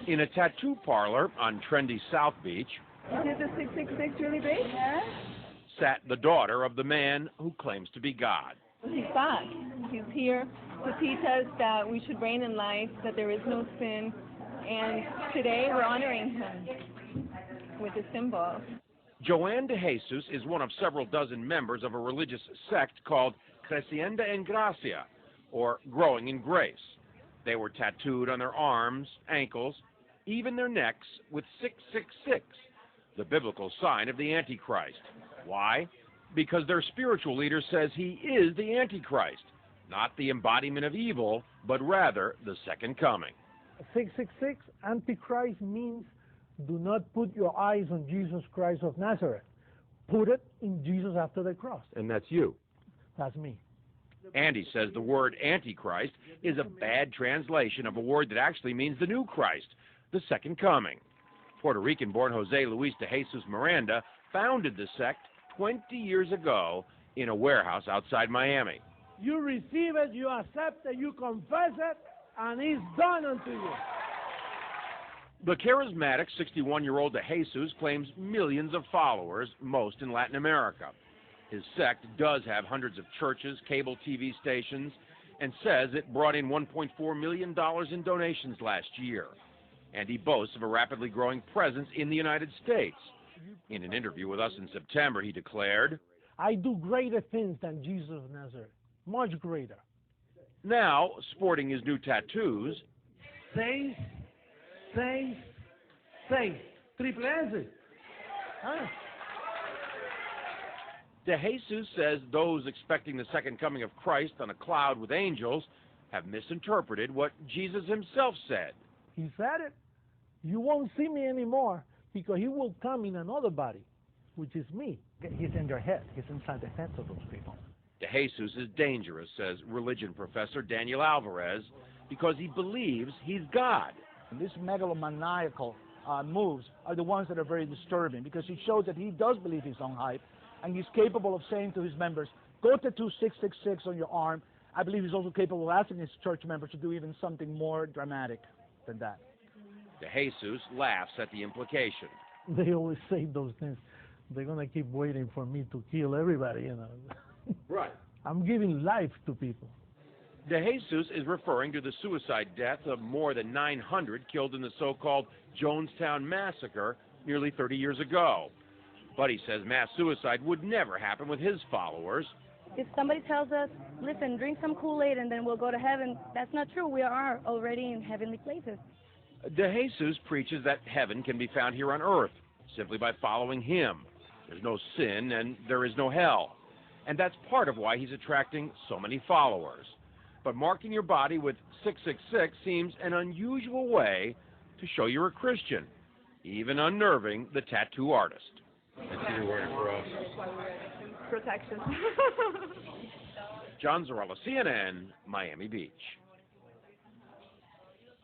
In a tattoo parlor on trendy South Beach, Is the 666 really big? Yeah. sat the daughter of the man who claims to be God. He's back. He's here to teach us that we should reign in life, that there is no sin, and today we're honoring him with a symbol. Joanne de Jesus is one of several dozen members of a religious sect called Creciendo en Gracia, or Growing in Grace. They were tattooed on their arms, ankles, even their necks with 666, the biblical sign of the Antichrist. Why? Because their spiritual leader says he is the Antichrist, not the embodiment of evil, but rather the second coming. 666, Antichrist means do not put your eyes on Jesus Christ of Nazareth. Put it in Jesus after the cross. And that's you. That's me. Andy says the word Antichrist is a bad translation of a word that actually means the new Christ, the second coming. Puerto Rican-born Jose Luis de Jesus Miranda founded the sect 20 years ago in a warehouse outside Miami. You receive it, you accept it, you confess it, and it's done unto you. The charismatic 61-year-old de Jesus claims millions of followers, most in Latin America. His sect does have hundreds of churches, cable TV stations, and says it brought in $1.4 million in donations last year. And he boasts of a rapidly growing presence in the United States. In an interview with us in September, he declared, I do greater things than Jesus of Nazareth, much greater. Now, sporting his new tattoos, Seis, seis, seis. Triple S. Huh? de Jesus says those expecting the second coming of Christ on a cloud with angels have misinterpreted what Jesus himself said. He said it. You won't see me anymore because he will come in another body, which is me. He's in their head. He's inside the heads of those people. De Jesus is dangerous, says religion professor Daniel Alvarez, because he believes he's God. And these megalomaniacal moves are the ones that are very disturbing because it shows that he does believe his own hype, and he's capable of saying to his members, go tattoo 666 on your arm. I believe he's also capable of asking his church members to do even something more dramatic than that. De Jesus laughs at the implication. They always say those things. They're going to keep waiting for me to kill everybody, you know. Right. I'm giving life to people. De Jesus is referring to the suicide deaths of more than 900 killed in the so-called Jonestown massacre nearly 30 years ago. But he says mass suicide would never happen with his followers. If somebody tells us, listen, drink some Kool-Aid and then we'll go to heaven, that's not true. We are already in heavenly places. De Jesus preaches that heaven can be found here on earth simply by following him. There's no sin and there is no hell. And that's part of why he's attracting so many followers. But marking your body with 666 seems an unusual way to show you're a Christian, even unnerving the tattoo artist. I see you're wearing a cross. Protection. John Zarella, CNN, Miami Beach.